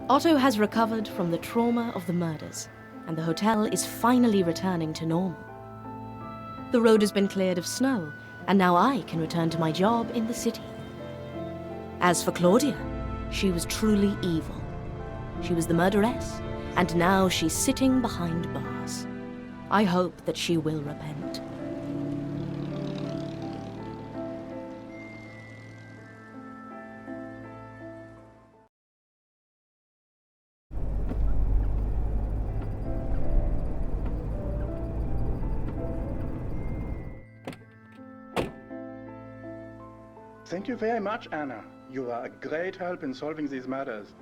Otto has recovered from the trauma of the murders, and the hotel is finally returning to normal. The road has been cleared of snow, and now I can return to my job in the city. As for Claudia, she was truly evil. She was the murderess, and now she's sitting behind bars. I hope that she will repent. Thank you very much, Anna. You are a great help in solving these matters.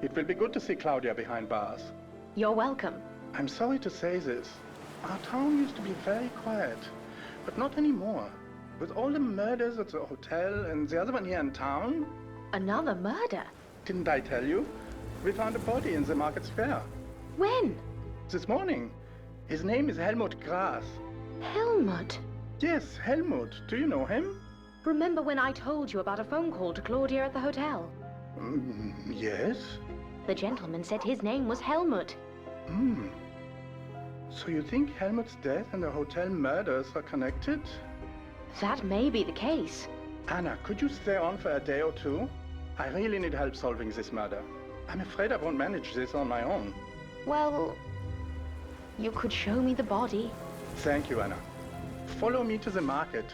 It will be good to see Claudia behind bars. You're welcome. I'm sorry to say this. Our town used to be very quiet, but not anymore. With all the murders at the hotel and the other one here in town. Another murder? Didn't I tell you? We found a body in the market square. When? This morning. His name is Helmut Gras. Helmut? Yes, Helmut. Do you know him? Remember when I told you about a phone call to Claudia at the hotel? Yes. The gentleman said his name was Helmut. So you think Helmut's death and the hotel murders are connected? That may be the case. Anna, could you stay on for a day or two? I really need help solving this murder. I'm afraid I won't manage this on my own. Well, you could show me the body. Thank you, Anna. Follow me to the market.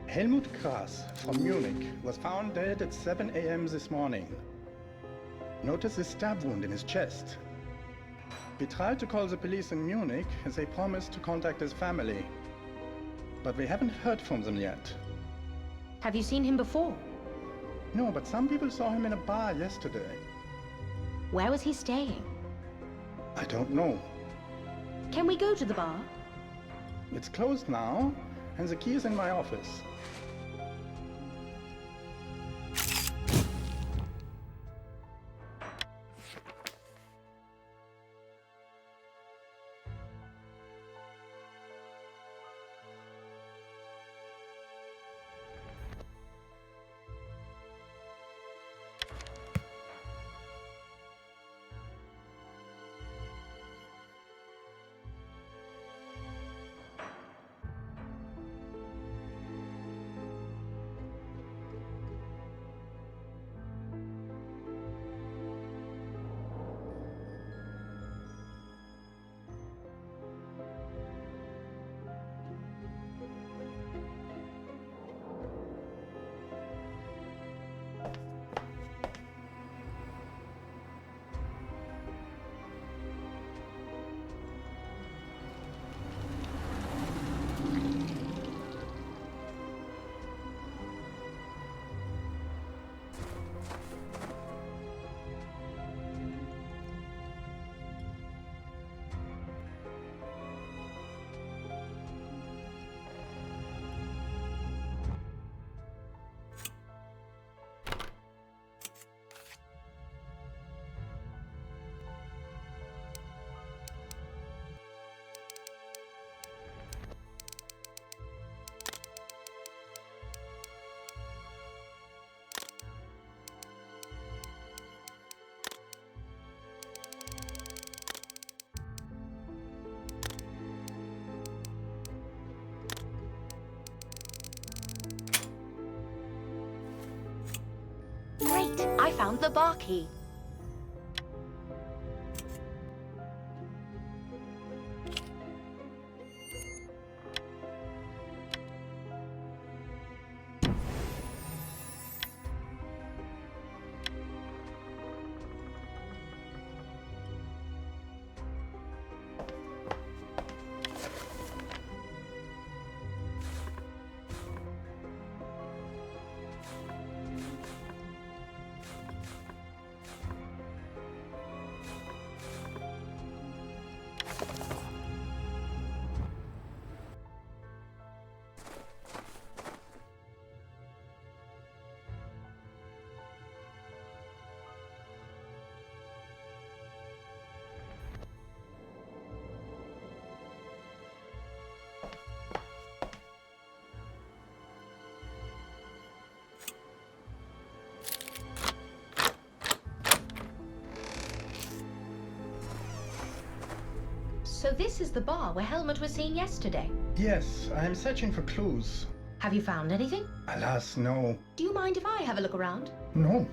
Helmut Gras from Munich was found dead at 7 a.m. this morning. Notice the stab wound in his chest. We tried to call the police in Munich as they promised to contact his family. But we haven't heard from them yet. Have you seen him before? No, but some people saw him in a bar yesterday. Where was he staying? I don't know. Can we go to the bar? It's closed now, and the key is in my office. Great! I found the bar key. So this is the bar where Helmut was seen yesterday. Yes, I'm searching for clues. Have you found anything? Alas, no. Do you mind if I have a look around? No.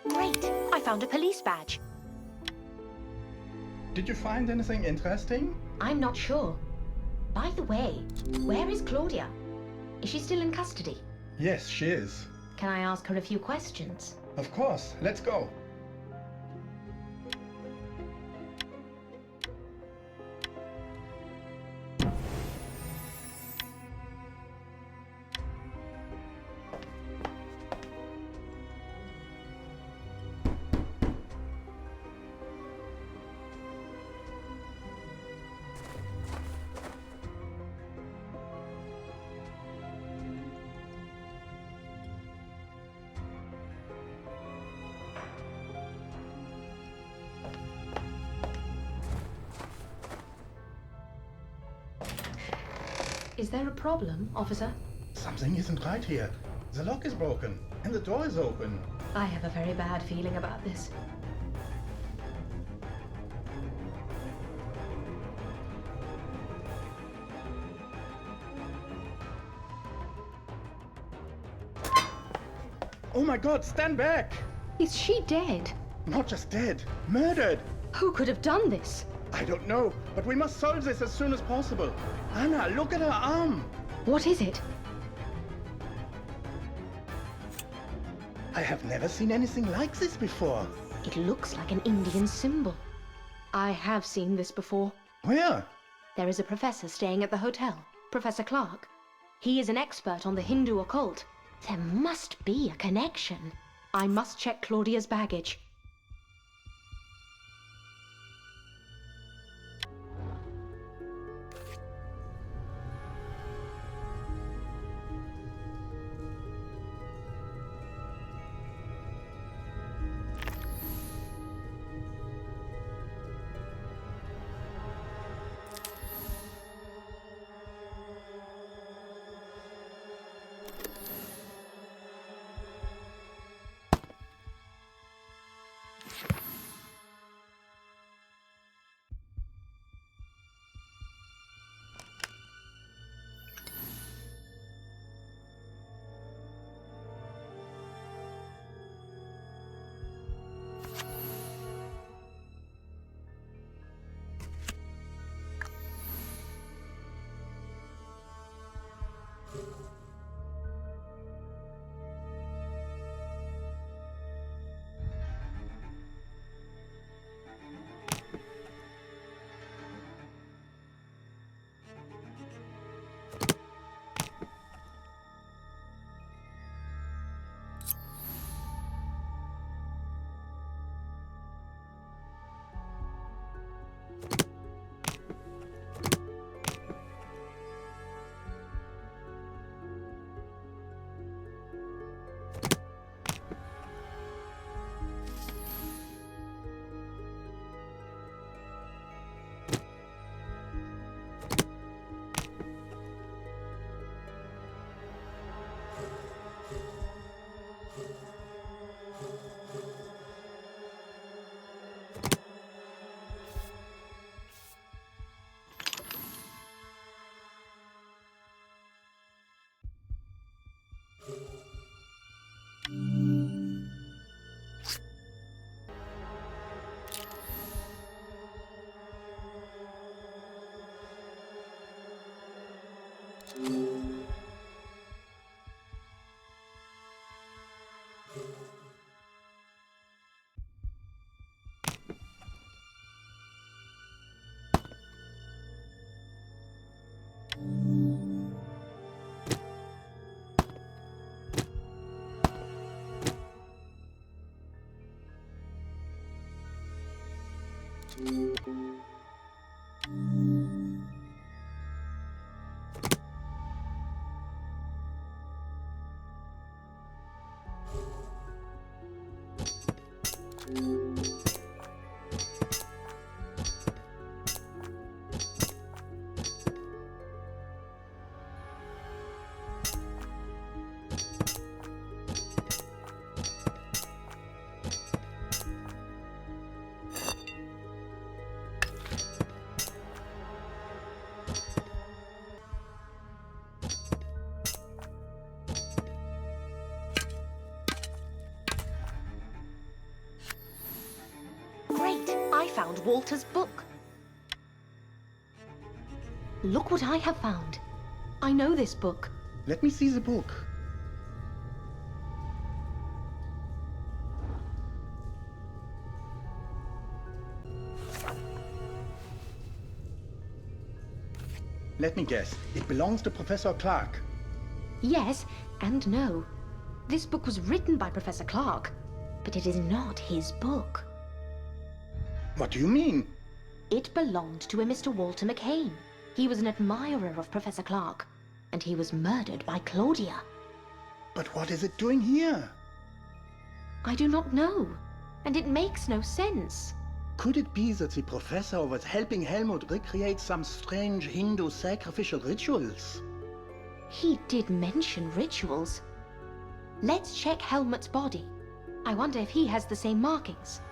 Great! I found a police badge. Did you find anything interesting? I'm not sure. By the way, where is Claudia? Is she still in custody? Yes, she is. Can I ask her a few questions? Of course, let's go. Is there a problem, officer? Something isn't right here. The lock is broken, and the door is open. I have a very bad feeling about this. Oh my god, stand back! Is she dead? Not just dead, murdered! Who could have done this? I don't know, but we must solve this as soon as possible. Anna, look at her arm! What is it? I have never seen anything like this before. It looks like an Indian symbol. I have seen this before. Where? There is a professor staying at the hotel, Professor Clark. He is an expert on the Hindu occult. There must be a connection. I must check Claudia's baggage. Great! I found Walter's book. Look what I have found. I know this book. Let me see the book. Let me guess. It belongs to Professor Clark. Yes and no. This book was written by Professor Clark, but it is not his book. What do you mean? It belonged to a Mr. Walter McCain. He was an admirer of Professor Clark, and he was murdered by Claudia. But what is it doing here? I do not know, and it makes no sense. Could it be that the professor was helping Helmut recreate some strange Hindu sacrificial rituals? He did mention rituals. Let's check Helmut's body. I wonder if he has the same markings.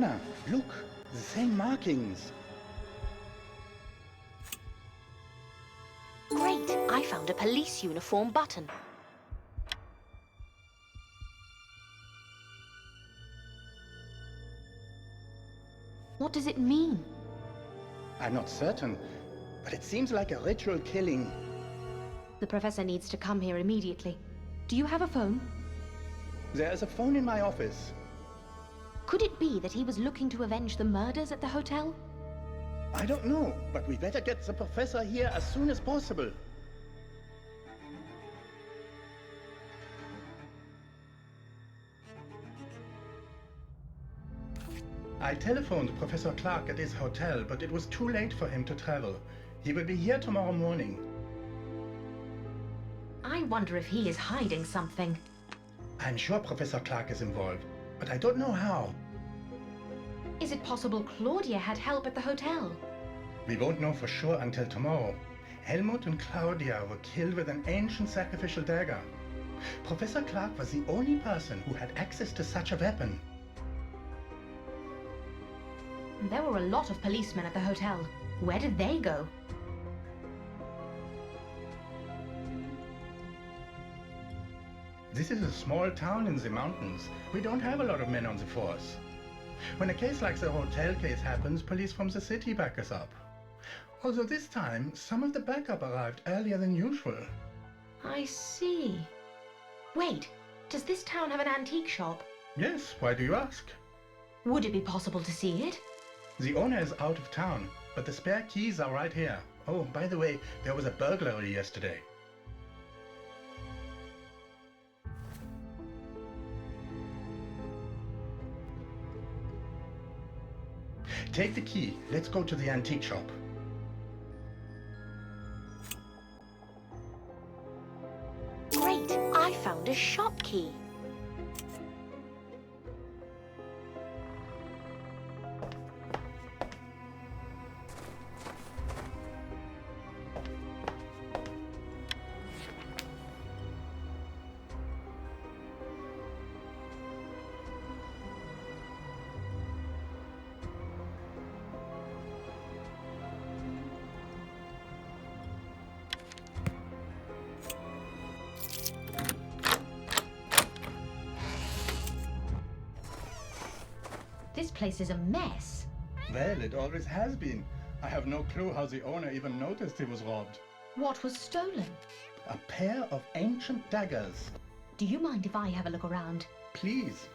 Anna, look, the same markings. Great! I found a police uniform button. What does it mean? I'm not certain, but it seems like a ritual killing. The professor needs to come here immediately. Do you have a phone? There is a phone in my office. Could it be that he was looking to avenge the murders at the hotel? I don't know, but we better get the professor here as soon as possible. I telephoned Professor Clark at his hotel, but it was too late for him to travel. He will be here tomorrow morning. I wonder if he is hiding something. I'm sure Professor Clark is involved, but I don't know how. Is it possible Claudia had help at the hotel? We won't know for sure until tomorrow. Helmut and Claudia were killed with an ancient sacrificial dagger. Professor Clark was the only person who had access to such a weapon. There were a lot of policemen at the hotel. Where did they go? This is a small town in the mountains. We don't have a lot of men on the force. When a case like the hotel case happens, police from the city back us up. Although this time, some of the backup arrived earlier than usual. I see. Wait, does this town have an antique shop? Yes, why do you ask? Would it be possible to see it? The owner is out of town, but the spare keys are right here. Oh, by the way, there was a burglary yesterday. Take the key. Let's go to the antique shop. Great! I found a shop key. This place is a mess. Well, it always has been. I have no clue how the owner even noticed he was robbed. What was stolen? A pair of ancient daggers. Do you mind if I have a look around? Please.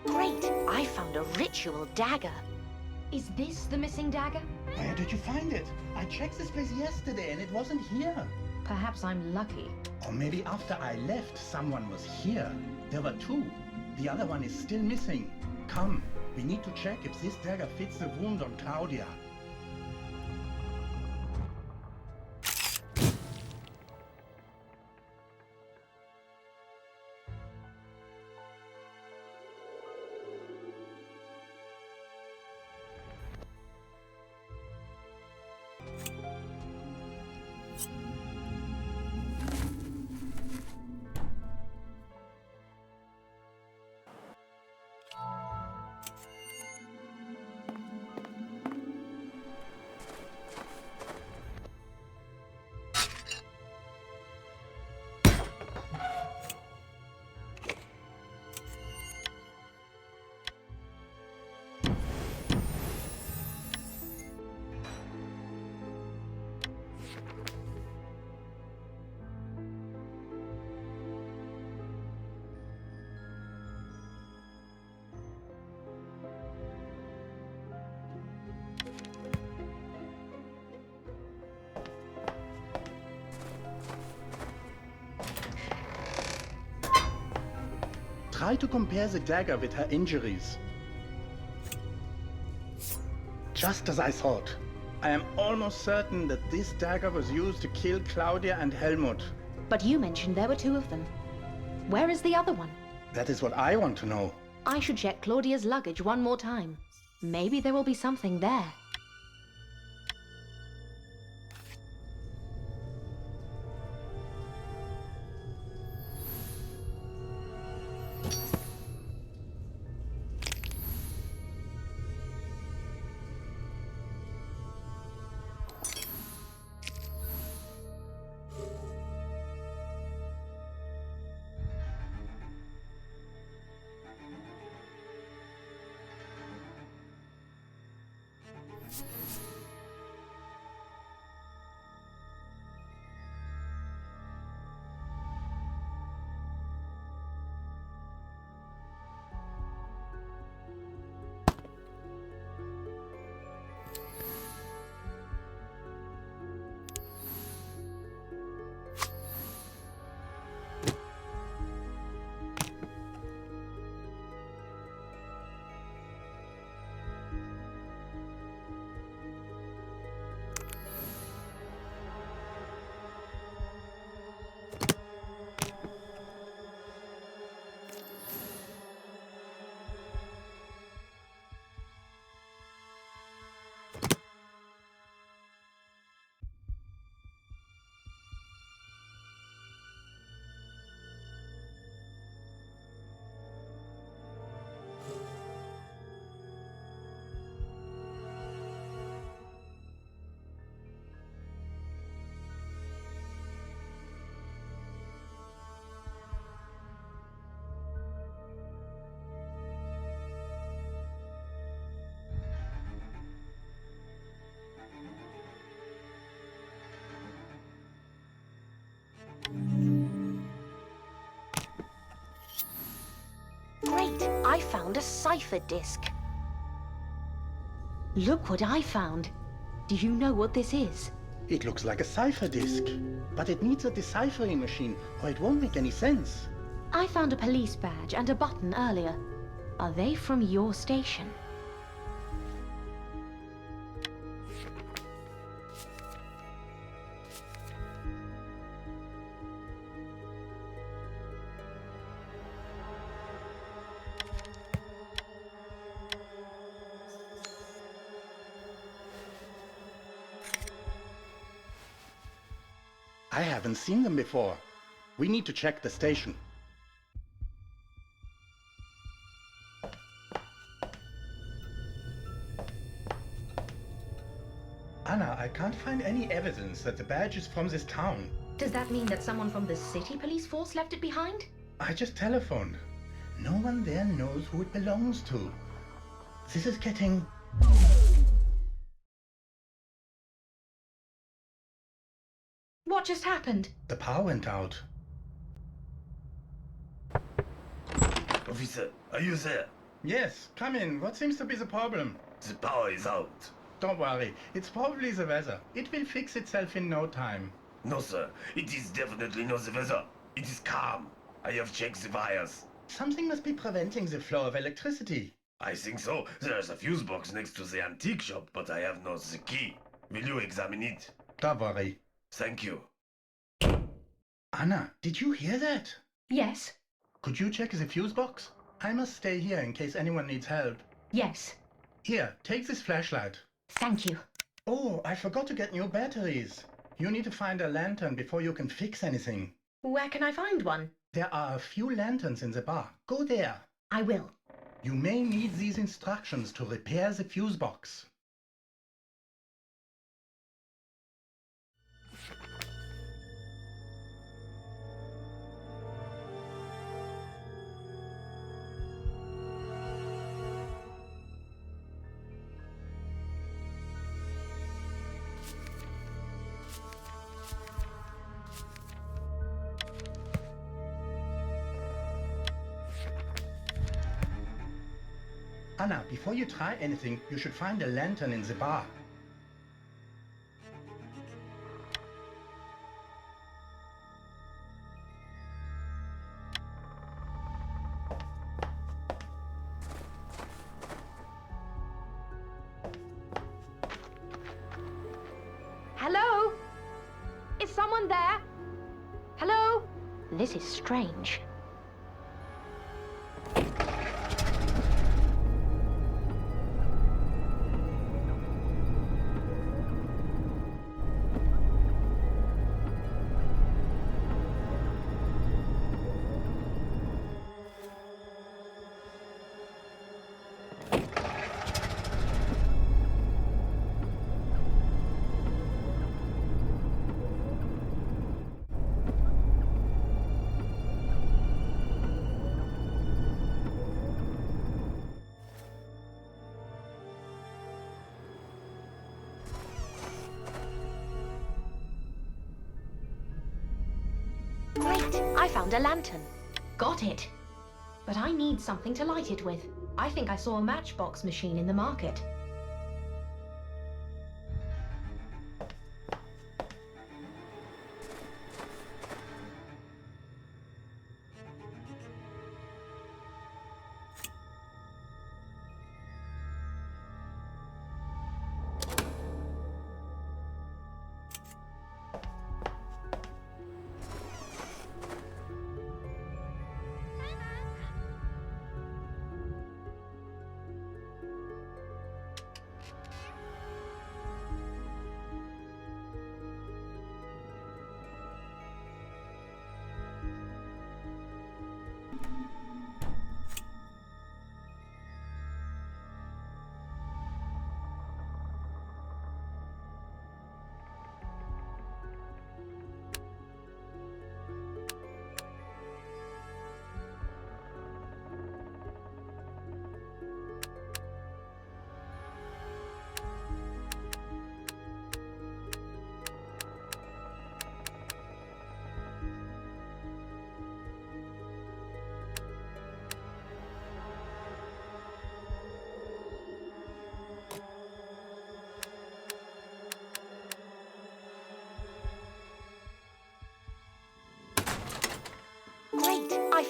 Great! I found a ritual dagger. Is this the missing dagger? Where did you find it? I checked this place yesterday and it wasn't here. Perhaps I'm lucky. Or maybe after I left, someone was here. There were two. The other one is still missing. Come, we need to check if this dagger fits the wound on Claudia. Try to compare the dagger with her injuries. Just as I thought. I am almost certain that this dagger was used to kill Claudia and Helmut. But you mentioned there were two of them. Where is the other one? That is what I want to know. I should check Claudia's luggage one more time. Maybe there will be something there. found a cipher disk. Look what I found. Do you know what this is? It looks like a cipher disk, but it needs a deciphering machine or it won't make any sense. I found a police badge and a button earlier. Are they from your station? I haven't seen them before. We need to check the station. Anna, I can't find any evidence that the badge is from this town. Does that mean that someone from the city police force left it behind? I just telephoned. No one there knows who it belongs to. This is getting... What just happened? The power went out. Officer, are you there? Yes, come in. What seems to be the problem? The power is out. Don't worry. It's probably the weather. It will fix itself in no time. No, sir. It is definitely not the weather. It is calm. I have checked the wires. Something must be preventing the flow of electricity. I think so. There is a fuse box next to the antique shop, but I have not the key. Will you examine it? Don't worry. Thank you. Anna, did you hear that? Yes. Could you check the fuse box? I must stay here in case anyone needs help. Yes. Here, take this flashlight. Thank you. Oh, I forgot to get new batteries. You need to find a lantern before you can fix anything. Where can I find one? There are a few lanterns in the bar. Go there. I will. You may need these instructions to repair the fuse box. Anna, before you try anything, you should find a lantern in the bar. Hello? Is someone there? Hello? This is strange. Great! I found a lantern. Got it. But I need something to light it with. I think I saw a matchbox machine in the market.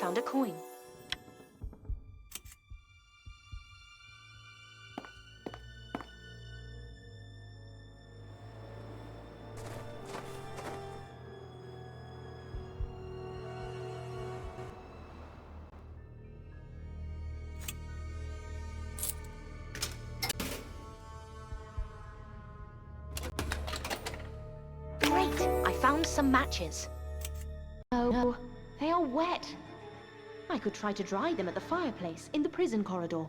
found a coin. Great! I found some matches. Oh no, they are wet. I could try to dry them at the fireplace in the prison corridor.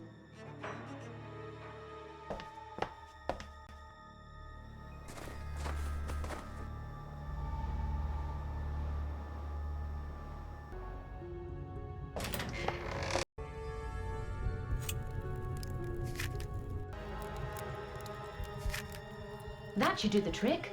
That should do the trick.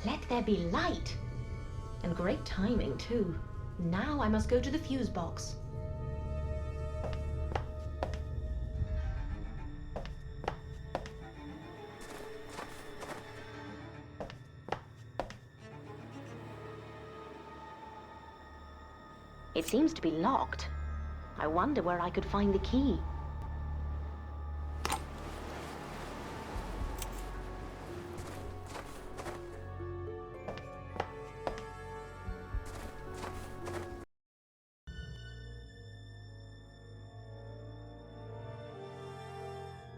Let there be light! And great timing, too. Now I must go to the fuse box. It seems to be locked. I wonder where I could find the key.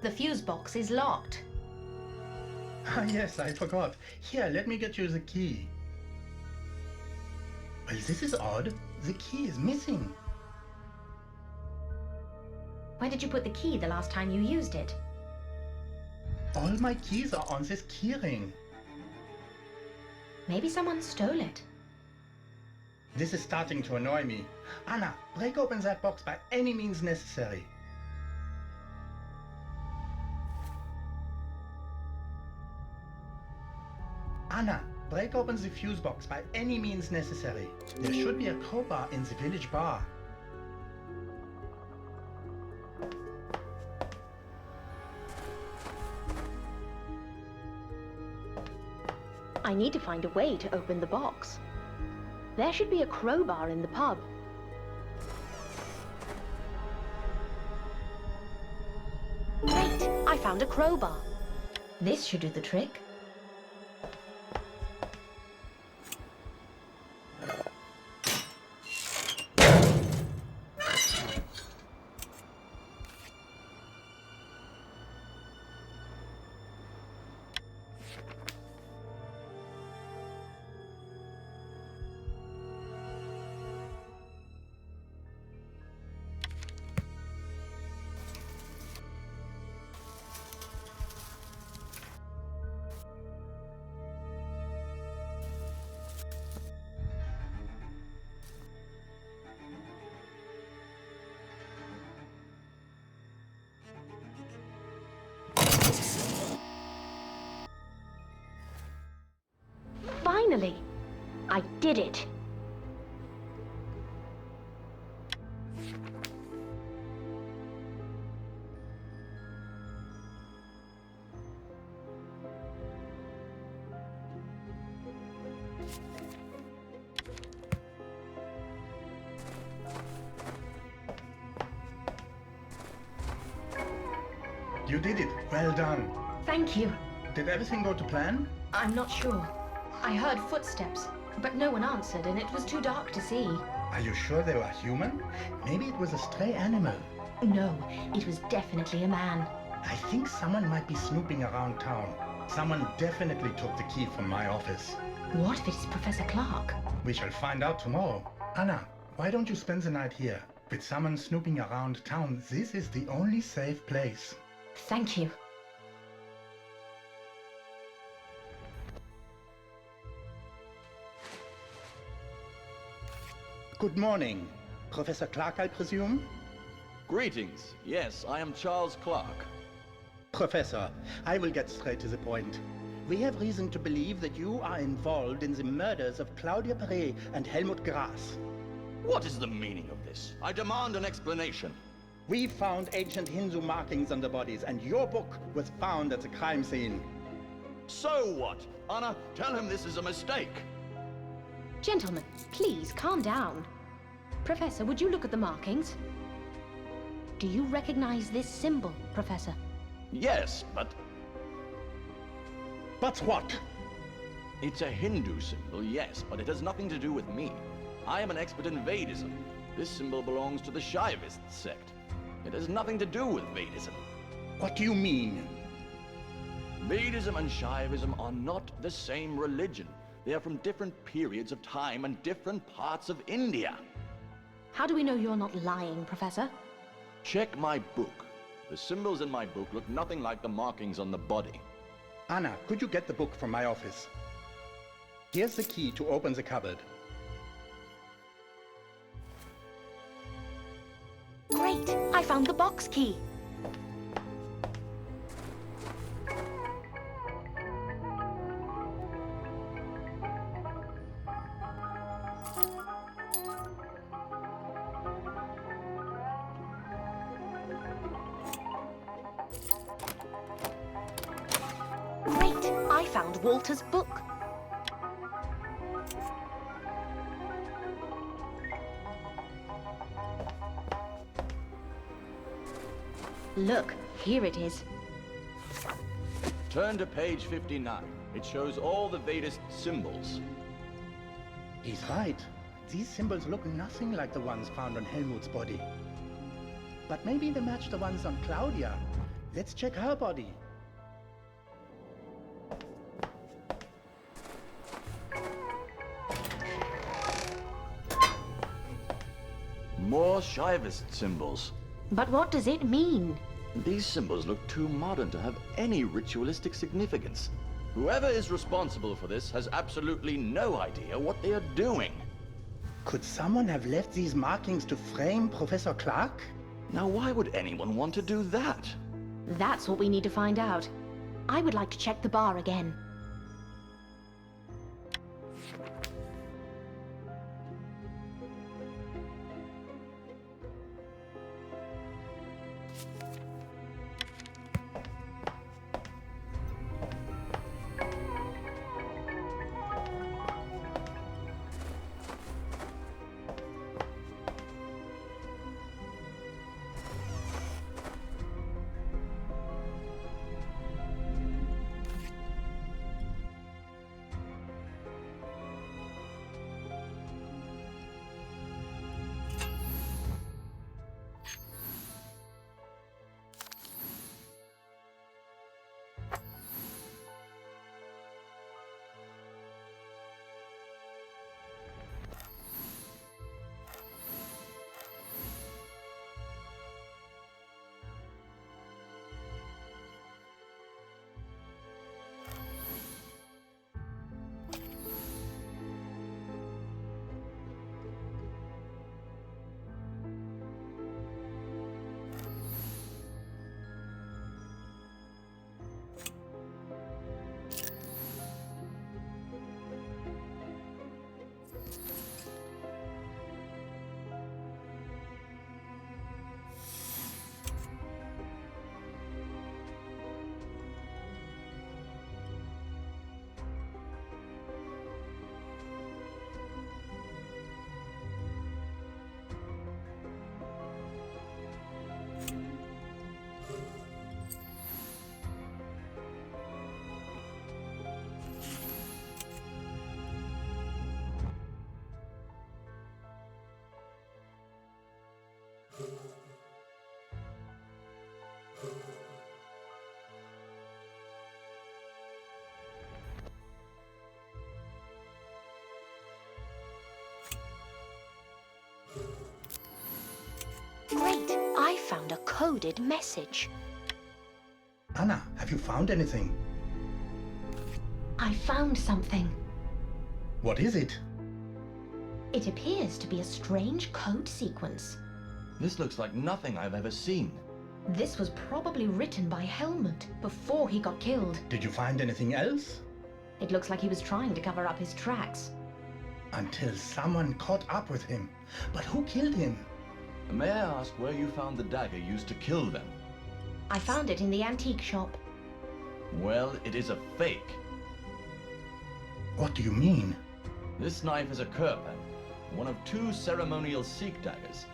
The fuse box is locked. Ah, yes, I forgot. Here, let me get you the key. Well, this is odd. The key is missing. Where did you put the key the last time you used it? All my keys are on this keyring. Maybe someone stole it. This is starting to annoy me. Anna, break open that box by any means necessary. Anna, break open the fuse box by any means necessary. There should be a crowbar in the village bar. I need to find a way to open the box. There should be a crowbar in the pub. Great! I found a crowbar. This should do the trick. Finally! I did it! You did it. Well done. Thank you. Did everything go to plan? I'm not sure. I heard footsteps, but no one answered and it was too dark to see. Are you sure they were human? Maybe it was a stray animal. No, it was definitely a man. I think someone might be snooping around town. Someone definitely took the key from my office. What if it is Professor Clark? We shall find out tomorrow. Anna, why don't you spend the night here? With someone snooping around town, this is the only safe place. Thank you. Good morning. Professor Clark, I presume? Greetings. Yes, I am Charles Clark. Professor, I will get straight to the point. We have reason to believe that you are involved in the murders of Claudia Perret and Helmut Grass. What is the meaning of this? I demand an explanation. We found ancient Hindu markings on the bodies, and your book was found at the crime scene. So what? Anna, tell him this is a mistake. Gentlemen, please calm down. Professor, would you look at the markings? Do you recognize this symbol, Professor? Yes, but But what? it's a Hindu symbol, yes, but it has nothing to do with me. I am an expert in Vedism. This symbol belongs to the Shaivist sect. It has nothing to do with Vedism. What do you mean? Vedism and Shaivism are not the same religion. They are from different periods of time and different parts of India. How do we know you're not lying, Professor? Check my book. The symbols in my book look nothing like the markings on the body. Anna, could you get the book from my office? Here's the key to open the cupboard. Great! I found the box key. Great! I found Walter's book. Look, here it is. Turn to page 59. It shows all the Vedist symbols. He's right. These symbols look nothing like the ones found on Helmut's body. But maybe they match the ones on Claudia. Let's check her body. More Shaivist symbols. But what does it mean? These symbols look too modern to have any ritualistic significance. Whoever is responsible for this has absolutely no idea what they are doing. Could someone have left these markings to frame Professor Clark? Now, why would anyone want to do that? That's what we need to find out. I would like to check the bar again. Great! I found a coded message. Anna, have you found anything? I found something. What is it? It appears to be a strange code sequence. This looks like nothing I've ever seen. This was probably written by Helmut before he got killed. Did you find anything else? It looks like he was trying to cover up his tracks. Until someone caught up with him. But who killed him? May I ask where you found the dagger used to kill them? I found it in the antique shop. Well, it is a fake. What do you mean? This knife is a Kurpan, one of 2 ceremonial Sikh daggers.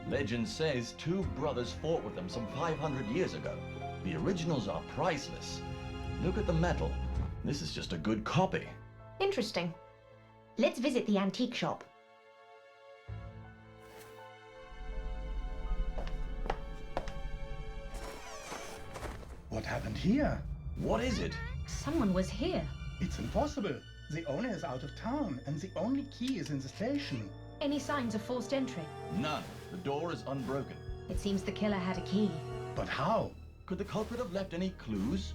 Legend says 2 brothers fought with them some 500 years ago. The originals are priceless. Look at the metal. This is just a good copy. Interesting. Let's visit the antique shop. What happened here? What is it? Someone was here. It's impossible. The owner is out of town, and the only key is in the station. Any signs of forced entry? None. The door is unbroken. It seems the killer had a key. But how? Could the culprit have left any clues?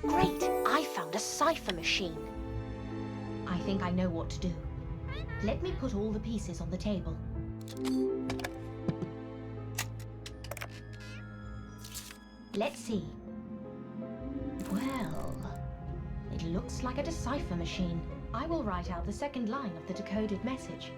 Great! I found a cipher machine. I think I know what to do. Let me put all the pieces on the table. Let's see. Well, it looks like a decipher machine. I will write out the second line of the decoded message.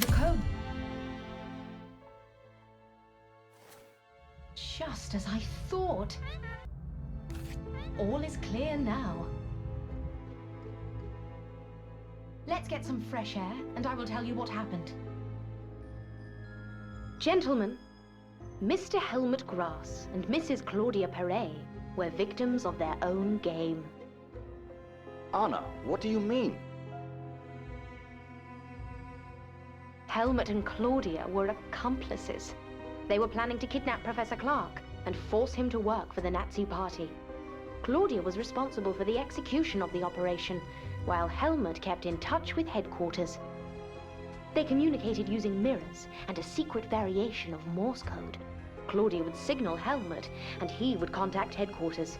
The code. Just as I thought. All is clear now. Let's get some fresh air, and I will tell you what happened. Gentlemen, Mr. Helmut Grass and Mrs. Claudia Perret were victims of their own game. Anna, what do you mean? Helmut and Claudia were accomplices. They were planning to kidnap Professor Clark and force him to work for the Nazi Party. Claudia was responsible for the execution of the operation, while Helmut kept in touch with headquarters. They communicated using mirrors and a secret variation of Morse code. Claudia would signal Helmut, and he would contact headquarters.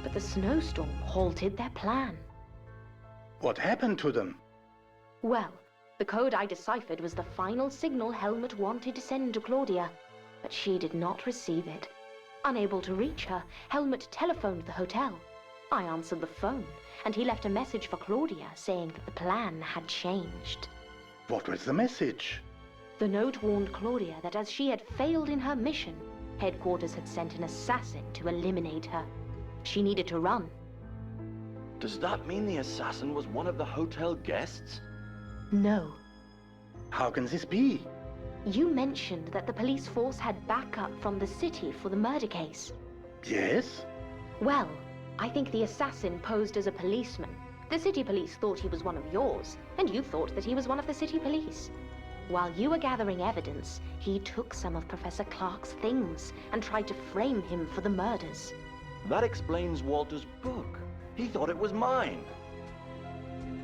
But the snowstorm halted their plan. What happened to them? Well, the code I deciphered was the final signal Helmut wanted to send to Claudia, but she did not receive it. Unable to reach her, Helmut telephoned the hotel. I answered the phone, and he left a message for Claudia saying that the plan had changed. What was the message? The note warned Claudia that as she had failed in her mission, headquarters had sent an assassin to eliminate her. She needed to run. Does that mean the assassin was one of the hotel guests? No. How can this be? You mentioned that the police force had backup from the city for the murder case. Yes? Well, I think the assassin posed as a policeman. The city police thought he was one of yours, and you thought that he was one of the city police. While you were gathering evidence, he took some of Professor Clark's things and tried to frame him for the murders. That explains Walter's book. He thought it was mine.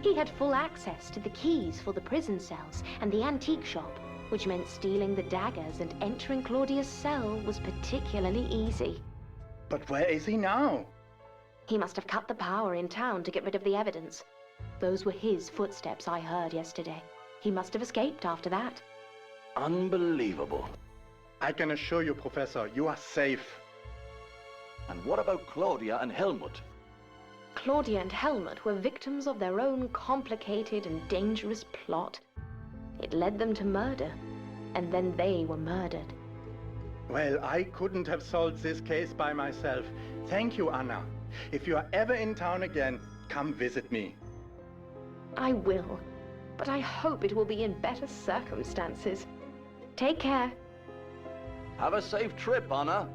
He had full access to the keys for the prison cells and the antique shop, which meant stealing the daggers and entering Claudia's cell was particularly easy. But where is he now? He must have cut the power in town to get rid of the evidence. Those were his footsteps I heard yesterday. He must have escaped after that. Unbelievable. I can assure you, Professor, you are safe. And what about Claudia and Helmut? Claudia and Helmut were victims of their own complicated and dangerous plot. It led them to murder, and then they were murdered. Well, I couldn't have solved this case by myself. Thank you, Anna. If you are ever in town again, come visit me. I will, but I hope it will be in better circumstances. Take care. Have a safe trip, Anna.